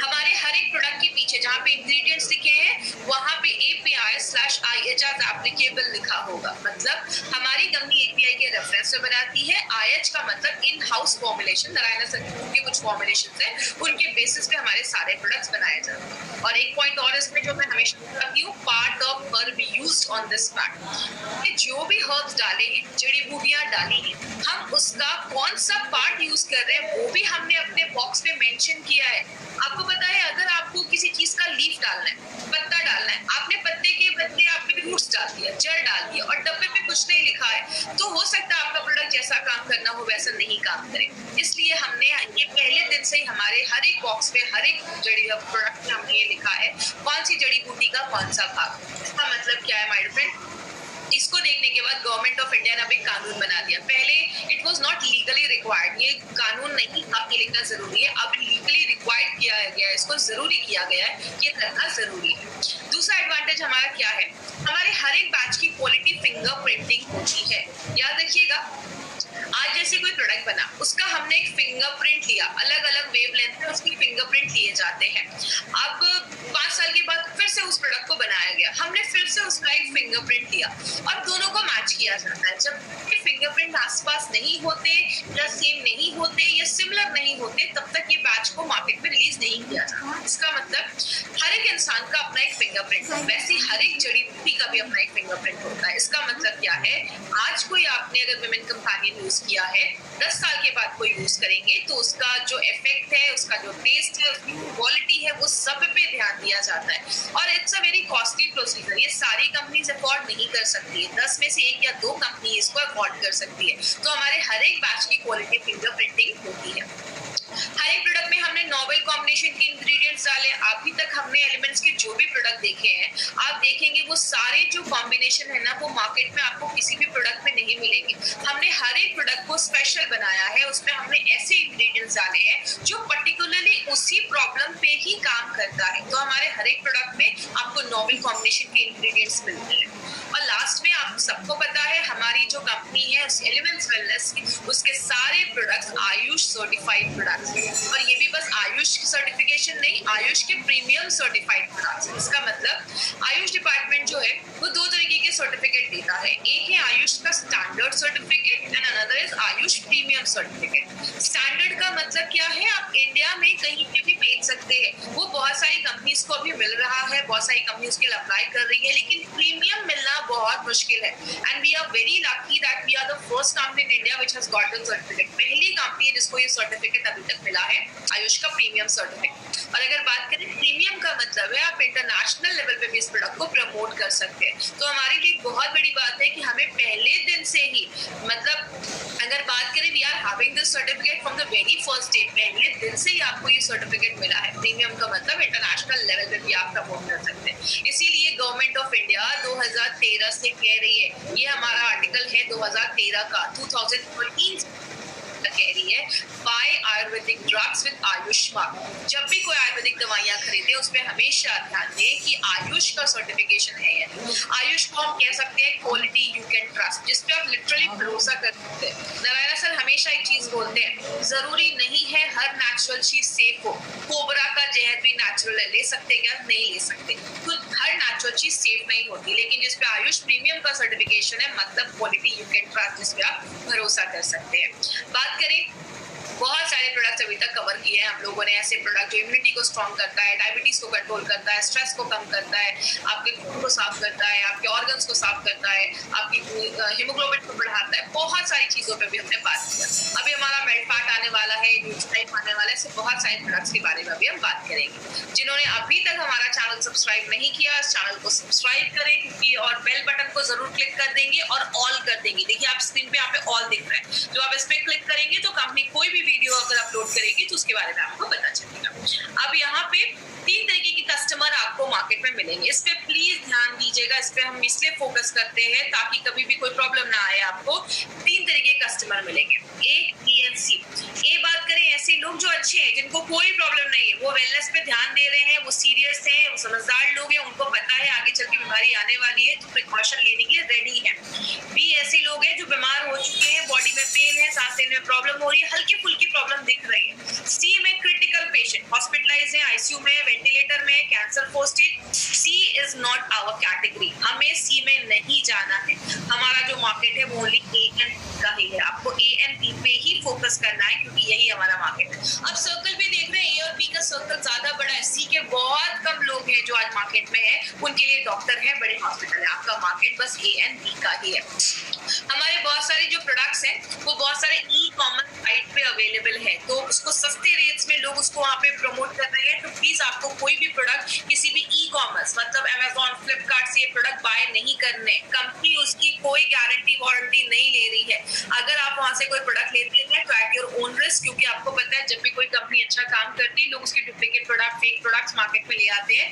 हमारे हर एक प्रोडक्ट के पीछे जहाँ पे इंग्रेडिएंट्स लिखे हैं वहाँ पे API/IHR एप्लीकेबल लिखा होगा। मतलब हमारी कंपनी API के रेफरेंस से बनाती है, IH का मतलब in house formulation, Narayan sir के कुछ फॉर्मुलेशंस हैं, उनके बेसिस पे हमारे सारे प्रोडक्ट्स बनाए जाते हैं। और एक पॉइंट और इसमें जो मैं हमेशा बताती हूँ, part of herb used on this pack, जो भी हर्ब्स डाले हैं, जड़ी बूटियां डाली हैं, हम उसका कौन सा पार्ट यूज कर रहे हैं वो भी हमने अपने बॉक्स पे मेंशन किया है। आपको पता है अगर आपको किसी चीज का लीफ डालना है, पत्ता डालना है, आपने पत्ते के बदले आपने रूट्स डाल दिया, जड़ डाल दिया और डब्बे पे कुछ नहीं लिखा है, तो हो सकता है आपका प्रोडक्ट जैसा काम करना हो वैसा नहीं काम करे। इसलिए हमने ये पहले दिन से ही हमारे हर एक बॉक्स पे, हर एक जड़ी प्रोडक्ट में हमने ये लिखा है कौन सी जड़ी बूटी का कौन सा भाग। इसका मतलब क्या है माय फ्रेंड? इसको देखने के बाद गवर्नमेंट ऑफ इंडिया ने अब एक कानून बना दिया। पहले it was not legally required, ये कानून नहीं आपके लिखना जरूरी है, अब लीगली रिक्वायर्ड किया गया है, इसको जरूरी किया गया है, ये करना जरूरी है। दूसरा एडवांटेज हमारा क्या है, हमारे हर एक बैच की क्वालिटी फिंगरप्रिंटिंग होती है। याद रखिएगा, आज जैसे कोई प्रोडक्ट बना, उसका हमने एक फिंगरप्रिंट लिया, अलग अलग वेवलेंथ में उसकी फिंगरप्रिंट लिए जाते हैं। अब 5 साल के बाद फिर से उस प्रोडक्ट को बनाया गया, हमने फिर से उसका एक फिंगरप्रिंट लिया और दोनों को मैच किया जाता है। जब फिंगरप्रिंट आसपास नहीं होते या सेम नहीं होते या सिमिलर नहीं होते, तब तक ये बैच को मार्केट में रिलीज नहीं किया जाता। इसका मतलब हर एक इंसान का अपना एक फिंगरप्रिंट है, वैसे हर एक जड़ी बूटी का भी अपना एक फिंगरप्रिंट होता है। इसका मतलब क्या है, आज कोई आपने अगर वुमेन कंपेनियन यूज किया है, 10 साल के बाद कोई यूज करेंगे तो उसका जो इफेक्ट है, उसका जो टेस्ट है, उसकी क्वालिटी है, वो सब पे ध्यान दिया जाता है। और it's a very costly procedure, ये सारी कंपनीज अफोर्ड नहीं कर सकती है, 10 में से 1 या 2 कंपनी इसको अफोर्ड कर सकती है। तो हमारे हर एक बैच की क्वालिटी फिंगरप्रिंटिंग होती है। हर एक प्रोडक्ट में हमने नोवेल कॉम्बिनेशन के इंग्रेडिएंट्स डाले। अभी तक हमने एलिमेंट्स के जो भी प्रोडक्ट देखे हैं, आप देखेंगे वो सारे जो कॉम्बिनेशन है ना, वो मार्केट में आपको किसी भी प्रोडक्ट में नहीं मिलेंगे। हमने हर एक प्रोडक्ट को स्पेशल बनाया है, उसमें हमने ऐसे इंग्रेडिएंट्स डाले हैं जो पर्टिकुलरली उसी प्रॉब्लम पे ही काम करता है। तो हमारे हर एक प्रोडक्ट में आपको नोवेल कॉम्बिनेशन के इंग्रेडिएंट्स मिलते हैं। और लास्ट में आप सबको पता है हमारी जो कंपनी है एलिमेंट्स वेलनेस की, उसके सारे प्रोडक्ट्स आयुष सर्टिफाइड प्रोडक्ट्स हैं। और ये भी बस आयुष की सर्टिफिकेशन नहीं, आयुष के प्रीमियम सर्टिफाइड प्रोडक्ट्स। इसका मतलब आयुष डिपार्टमेंट जो है वो दो तरीके के सर्टिफिकेट देता है। एक है आयुष का standard certificate and another is Ayush premium certificate. Standard का मतलब क्या है, आप इंडिया में कहीं पे भी बेच सकते हैं। वो बहुत सारी कंपनीज को अभी मिल रहा है, बहुत सारी कंपनीज के लिए अप्लाई कर रही है, लेकिन प्रीमियम मिलना बहुत मुश्किल है। And we are very lucky that we are the first company in India which has gotten certificate. पहली कंपनी है जिसको ये सर्टिफिकेट अभी तक मिला है, आयुष का प्रीमियम सर्टिफिकेट। और अगर बात करें प्रीमियम का मतलब है आप इंटरनेशनल लेवल पे भी इस प्रोडक्ट को प्रमोट कर सकते हैं। तो हमारे लिए बहुत बड़ी बात है कि हमें पहले दिन से ही, मतलब अगर बात करें we are having this certificate from the very first day, पहले दिन से ही आपको ये सर्टिफिकेट मिला है। प्रीमियम का मतलब इंटरनेशनल लेवल पे भी आप प्रमोट कर सकते हैं। इसीलिए गवर्नमेंट ऑफ इंडिया 2013 से कह रही है, ये हमारा आर्टिकल है 2013 का, 2014 कह रही है, by Ayurvedic drugs with AYUSH mark. जब भी कोई आयुर्वेदिक दवाइयां खरीदे उस पर हमेशा ध्यान दें कि आयुष का सर्टिफिकेशन है या नहीं। आयुष को हम कह सकते हैं क्वालिटी यू कैन ट्रस्ट, जिसपे आप लिटरली भरोसा कर सकते हैं। नारायण सर हमेशा एक चीज बोलते हैं, जरूरी नहीं है हर नेचुरल चीज सेफ हो। कोबरा का जहर भी नेचुरल है, ले सकते क्या? नहीं ले सकते। तो हर नेचुरल चीज सेफ नहीं होती, लेकिन जिसपे आयुष प्रीमियम का सर्टिफिकेशन है मतलब क्वालिटी यू कैन ट्रस्ट, जिसपे आप भरोसा कर सकते हैं। बात करें, बहुत सारे प्रोडक्ट्स अभी तक कवर किए हैं हम लोगों ने, ऐसे प्रोडक्ट जो इम्यूनिटी को स्ट्रॉन्ग करता है, डायबिटीज को कंट्रोल करता है, स्ट्रेस को कम करता है, आपके खून को साफ करता है, आपके ऑर्गन्स को साफ करता है, आपकी हीमोग्लोबिन को बढ़ाता है। बहुत सारी चीजों पे भी हमने बात किया। अभी हमारा मेडफाट आने वाला है, न्यूट्राइट आने वाला है, ऐसे बहुत सारे प्रोडक्ट्स के बारे में भी हम बात करेंगे। जिन्होंने अभी तक हमारा चैनल सब्सक्राइब नहीं किया, इस चैनल को सब्सक्राइब करें क्योंकि, और बेल बटन को जरूर क्लिक कर देंगे और ऑल कर देंगे। देखिए आप स्क्रीन पे यहाँ पे ऑल दिख रहा है, जो आप इस पे क्लिक करेंगे तो कंपनी कोई भी वीडियो अगर अपलोड करेगी तो उसके बारे में आपको पता चलेगा। अब यहाँ पे 3 तरीके के कस्टमर आपको मार्केट में मिलेंगे, इस पे प्लीज ध्यान दीजिएगा। इस पे हम इसलिए फोकस करते हैं ताकि कभी भी कोई प्रॉब्लम ना आए आपको। 3 तरीके के कस्टमर मिलेंगे, ए, बी एंड सी। ए बात करें, ऐसे लोग जो अच्छे हैं, जिनको कोई प्रॉब्लम नहीं है, वो वेलनेस पे ध्यान दे रहे हैं, वो सीरियस हैं, वो समझदार लोग हैं, उनको पता है आगे चल के बीमारी आने वाली है, तो प्रिकॉशन लेने के लिए रेडी है। बी ऐसे लोग हैं जो बीमार हो चुके हैं, बॉडी में पेन है, सांस लेने में प्रॉब्लम हो रही है, हल्की फुल्की प्रॉब्लम दिख रही है। सी में क्रिटिकल पेशेंट, हॉस्पिटलाइज है, आईसीयू में, वेंटिलेटर में, cancer first stage. C is not our category, हमें सी में नहीं जाना है। हमारा जो मार्केट है वो ओनली ए एंड बी का ही है, आपको ए एंड बी पे ही फोकस करना है क्योंकि यही हमारा मार्केट है। अब सर्कल भी देख रहे हैं, ए और बी का सर्कल ज्यादा बड़ा है, सी के बहुत कम लोग हैं जो आज मार्केट में है, उनके लिए डॉक्टर है, बड़े हॉस्पिटल है। आपका मार्केट बस ए एंड बी का ही है। हमारे बहुत सारे जो प्रोडक्ट्स हैं वो बहुत सारे ई कॉमर्स साइट पे अवेलेबल है, तो उसको सस्ते रेट्स में लोग उसको वहाँ पे प्रमोट कर रहे हैं। तो प्लीज आपको कोई भी प्रोडक्ट किसी भी ई कॉमर्स मतलब अमेजॉन, फ्लिपकार्ट से ये प्रोडक्ट बाय नहीं करने। कंपनी उसकी कोई गारंटी वारंटी नहीं ले रही है। अगर आप वहाँ से कोई प्रोडक्ट लेते हैं तो एट योर ओन रिस्क, क्योंकि आपको पता है जब भी कोई कंपनी अच्छा काम करती है लोग उसके duplicate product, fake products market में ले आते हैं।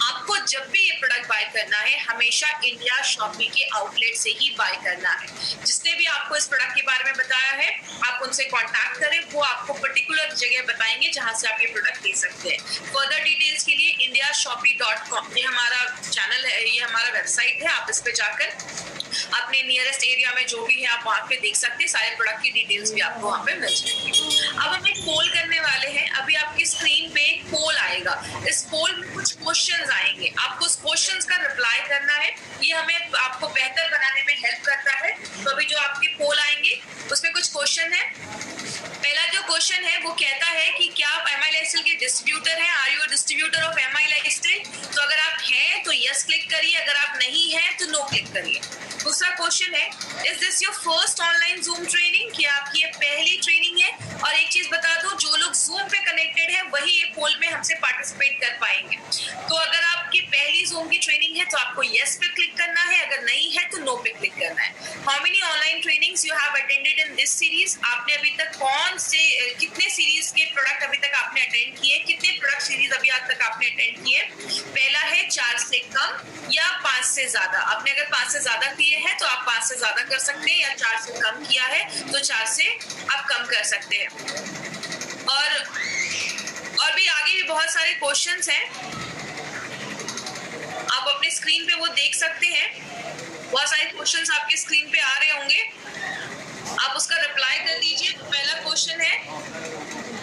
आपको जब भी ये प्रोडक्ट बाय करना है हमेशा इंडिया शॉपी के आउटलेट से ही बाय करना है। जिसने भी आपको इस प्रोडक्ट के बारे में बताया है आप उनसे कांटेक्ट करें, वो आपको पर्टिकुलर जगह बताएंगे जहां से आप ये प्रोडक्ट ले सकते हैं। फर्दर डिटेल्स के लिए indiashopee.com ये हमारा चैनल है, ये हमारा वेबसाइट है। आप इस पे जाकर अपने नियरेस्ट एरिया में जो भी है आप वहाँ पे देख सकते हैं, सारे प्रोडक्ट की डिटेल्स भी आपको वहाँ पे मिल जाएंगी। अब हम एक पोल करने वाले हैं, अभी आपकी स्क्रीन पे एक पोल आएगा। इस पोल में कुछ क्वेश्चंस आएंगे, आपको उस क्वेश्चंस का रिप्लाई करना है। ये हमें आपको बेहतर बनाने में हेल्प करता है। तो अभी जो आपके पोल आएंगे उसमें कुछ क्वेश्चन है। पहला जो क्वेश्चन है वो कहता है कि क्या आप एमआई लाइफस्टाइल के डिस्ट्रीब्यूटर हैं? Are you distributor of MI lifestyle? तो अगर आप हैं तो यस क्लिक करिए, अगर आप नहीं हैं तो नो क्लिक करिए। दूसरा क्वेश्चन है, is this your first online zoom training? क्या आपकी ये पहली ट्रेनिंग है? और एक चीज बता दूं, जो लोग जूम पे कनेक्टेड है वही ये पोल में हमसे पार्टिसिपेट कर पाएंगे। तो अगर आपकी पहली जूम की ट्रेनिंग है तो आपको यस पे क्लिक करना है, अगर नहीं है तो नो पे क्लिक करना है। How many online trainings you have attended in this series? आपने अभी तक कौन से कितने सीरीज के प्रोडक्ट आज तक आपने अटेंड किए। पहला है 4 से कम या 5 से ज्यादा। आपने अगर 5 से ज्यादा किए हैं तो आप 5 से ज्यादा कर सकते हैं, या 4 से कम किया है तो 4 से आप कम कर सकते हैं। और भी आगे भी बहुत सारे क्वेश्चंस हैं, आप अपने स्क्रीन पे वो देख सकते हैं। बहुत सारे क्वेश्चंस आपके स्क्रीन पे आ रहे होंगे, आप उसका रिप्लाई कर दीजिए। तो पहला क्वेश्चन है,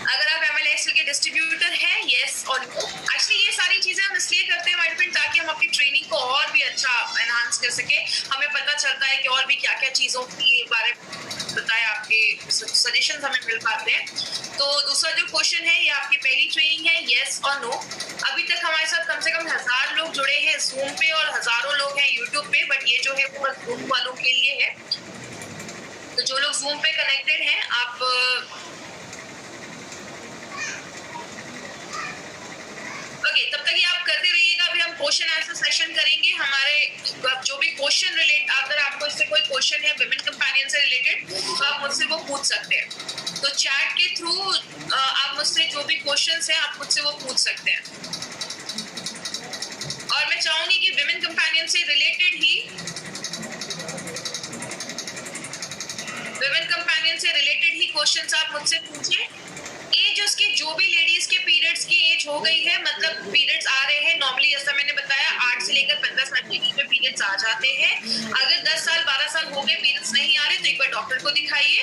अगर आप MLSL के डिस्ट्रीब्यूटर हैं, यस और नो। एक्चुअली ये सारी चीजें हम इसलिए करते हैं माय फ्रेंड, ताकि हम अपनी ट्रेनिंग को और भी अच्छा एनहांस कर सके। हमें पता चलता है कि और भी क्या क्या चीजों के बारे में बताया, आपके सजेशंस हमें मिल पाते हैं। तो दूसरा जो क्वेश्चन है, ये आपकी पहली ट्रेनिंग है, यस और नो। अभी तक हमारे साथ कम से कम 1000 लोग जुड़े हैं जूम पे और हजारों लोग हैं यूट्यूब पे, बट ये जो है वो जूम वालों के लिए है। तो जो लोग जूम पे कनेक्टेड हैं, आप ओके, तब तक ये आप करते रहिएगा। अभी हम क्वेश्चन आंसर सेशन करेंगे। हमारे जो भी क्वेश्चन रिलेट, अगर आपको इससे कोई क्वेश्चन है विमेन कंपेनियन से रिलेटेड, तो आप मुझसे वो पूछ सकते हैं। तो चैट के थ्रू आप मुझसे जो भी क्वेश्चंस हैं, आप मुझसे वो पूछ सकते हैं। और मैं चाहूंगी कि विमेन कंपेनियन से रिलेटेड ही क्वेश्चंस आप मुझसे पूछें। एज उसके, जो भी लेडीज के पीरियड्स की एज हो गई है, मतलब पीरियड्स आ रहे हैं नॉर्मली, जैसा मैंने बताया 8 से लेकर 15 साल के बीच में पीरियड्स आ जाते हैं। अगर 10 साल 12 साल हो गए पीरियड्स नहीं आ रहे, तो एक बार डॉक्टर को दिखाइए।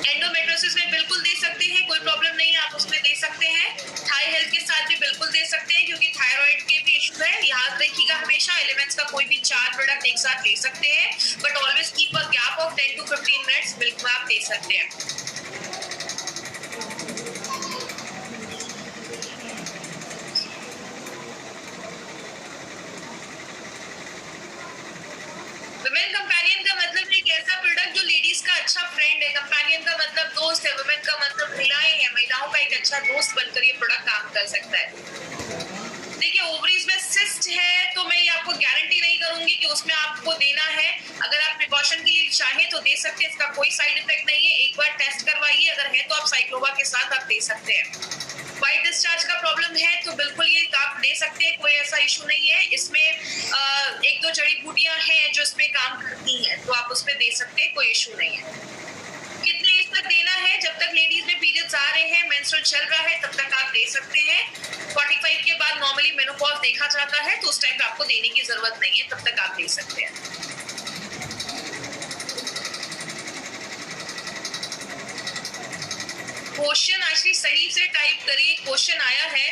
एंडोमेट्रियोसिस में बिल्कुल दे सकते हैं, कोई प्रॉब्लम नहीं है, आप उसमें दे सकते हैं। थाई हेल्थ के साथ भी बिल्कुल दे सकते हैं, क्योंकि थायराइड के भी इशू है। याद रखिएगा हमेशा एलिमेंट्स का कोई भी 4 प्रोडक्ट एक साथ ले सकते हैं, but always keep a gap of 10 to 15 minutes बिल्कुल आप दे सकते हैं। विमेन कंपेनियन का मतलब एक ऐसा प्रोडक्ट जो लेडीज का अच्छा फ्रेंड है। कंपेनियन का मतलब दोस्त है, वुमेन का मतलब महिलाएं हैं। महिलाओं का एक अच्छा दोस्त बनकर ये प्रोडक्ट काम कर सकता है। देखिए, ओवरीज में सिस्ट है, तो मैं ये आपको गारंटी नहीं करूंगी कि उसमें आपको देना है। अगर आप प्रिकॉशन के लिए चाहें तो दे सकते हैं, इसका कोई साइड इफेक्ट नहीं है। एक बार टेस्ट करवाइए, अगर है तो आप साइक्लोवा के साथ आप दे सकते हैं। वाइट डिस्चार्ज का प्रॉब्लम है तो बिल्कुल ये आप दे सकते हैं, कोई ऐसा इशू नहीं है। इसमें 1-2 जड़ी बूटियां हैं जो इस पे काम करती हैं, तो आप उस पे दे सकते हैं, कोई इशू नहीं है। कितने एज तक देना है? जब तक लेडीज में पीरियड्स आ रहे हैं, मेंस्ट्रुअल चल रहा है, तब तक आप दे सकते हैं। 45 के बाद नॉर्मली मेनोपॉज देखा जाता है, तो उस टाइम पे आपको देने की जरूरत नहीं है, तब तक आप दे सकते हैं। क्वेश्चन एक्चुअली सही से टाइप करिए। क्वेश्चन आया है,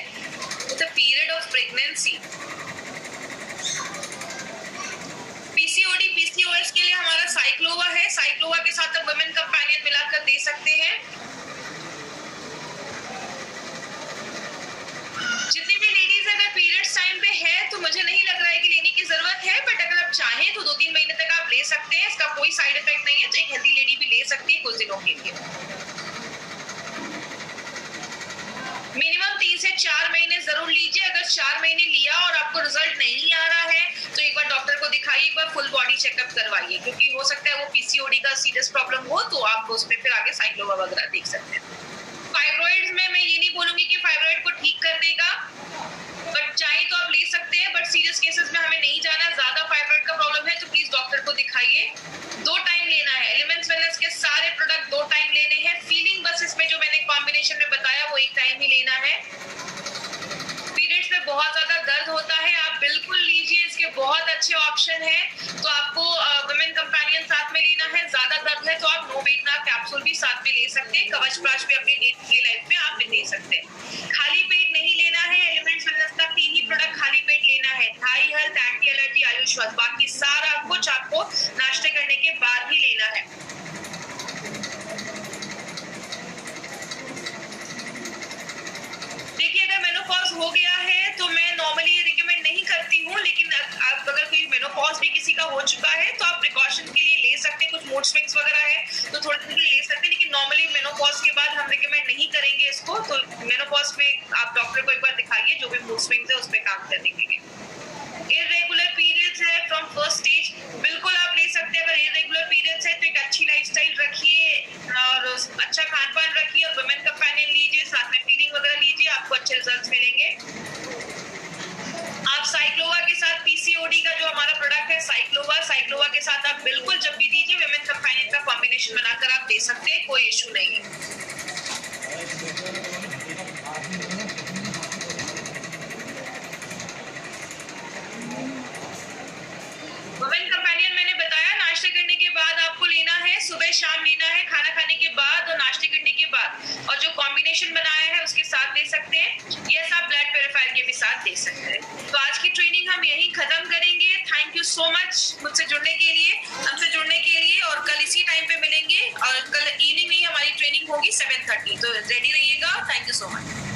the period of pregnancy. PCOD PCOS के लिए हमारा साइक्लोवा है। साइक्लोवा के साथ आप वुमेन कंपेनियन मिलाकर दे सकते हैं। जितनी भी लेडीज अगर पीरियड्स टाइम पे है, तो मुझे नहीं लग रहा है कि लेने की जरूरत है, बट अगर आप चाहें तो 2-3 महीने तक आप ले सकते हैं। इसका कोई साइड इफेक्ट नहीं है, तो एक हेल्दी लेडी भी ले सकती है कुछ दिनों के लिए। मिनिमम 3 से 4 महीने जरूर लीजिए। अगर 4 महीने लिया और आपको रिजल्ट नहीं आ रहा है, तो एक बार डॉक्टर को दिखाइए, एक बार फुल बॉडी चेकअप करवाइए, क्योंकि हो सकता है वो पीसीओडी का सीरियस प्रॉब्लम हो, तो आप उसमें फिर आगे साइक्लोवा वगैरह देख सकते हैं। फाइब्रॉइड्स में मैं ये नहीं बोलूंगी कि फाइब्रॉइड को ठीक कर देगा, बट चाहे तो आप ले सकते हैं, बट सीरियस केसेस में हमें नहीं जाना। ज्यादा फाइब्रॉइड का प्रॉब्लम है तो प्लीज डॉक्टर को दिखाइए। 2 टाइम लेना है। एलिमेंट्स वेलनेस के सारे प्रोडक्ट 2 टाइम लेने हैं। फीलिंग बस इसमें जो मैंने कॉम्बिनेशन में बताया वो 1 टाइम ही लेना है। पीरियड्स में बहुत ज्यादा दर्द होता है, आप बिल्कुल लीजिए, इसके बहुत अच्छे ऑप्शन है। तो आपको वुमेन कंपेनियन साथ में लेना है। ज्यादा दर्द है तो आप नो वेट ना कैप्सूल भी साथ में ले सकते हैं। कवच प्राश भी अपनी डे टू डे लाइफ में आप ले सकते हैं। खाली पेट नहीं लेना है। एलिमेंट्स वेलनेस का 3 ही प्रोडक्ट खाली पेट लेना है। Thai health, anti allergy, AYUSH, बाकी सारा कुछ आपको नाश्ते करने के बाद ही लेना है। देखिए, अगर मेनोपॉज हो गया है तो मैं नॉर्मली रिकमेंड नहीं करती हूँ, लेकिन आप अगर कोई मेनोपॉज भी किसी का हो चुका है तो आप प्रिकॉशन के लिए ले सकते हैं। कुछ मूड स्विंग्स वगैरह है तो थोड़े दिन ले सकते हैं, लेकिन नॉर्मली मेनोपॉज के बाद हम रिकमेंड नहीं करेंगे इसको। तो मेनोपॉज में आप डॉक्टर को एक बार दिखाइए, जो भी मूड स्विंग्स है उस पर काम करने के लिए। इरेगुलर पीरियड्स है फ्रॉम फर्स्ट स्टेज, बिल्कुल आप ले सकते हैं। अगर इरेगुलर पीरियड्स है तो एक अच्छी लाइफस्टाइल रखिए और अच्छा खान पान रखिए और वुमेन कंपेनियन लीजिए, साथ में फीलिंग वगैरह लीजिए, साइक्लोवा के साथ आप बिल्कुल जब भी दीजिए विमेन कंपेनियन का कॉम्बिनेशन बनाकर आप दे सकते हैं, कोई इशू नहीं है। वुमेन कंपेनियन मैंने बताया नाश्ता करने के बाद आपको लेना है, सुबह शाम लेना है, खाना खाने के बाद और नाश्ते करने के बाद, और जो कॉम्बिनेशन बनाया है उसके साथ ले सकते हैं। यस, आप ब्लड प्योरीफायर के भी साथ दे सकते हैं। तो आज की ट्रेनिंग हम यहीं खत्म करेंगे। थैंक यू सो मच मुझसे जुड़ने के लिए, हमसे जुड़ने के लिए, और कल इसी टाइम पे मिलेंगे, और कल इवनिंग में ही हमारी ट्रेनिंग होगी 7:30, तो रेडी रहिएगा। Thank you so much.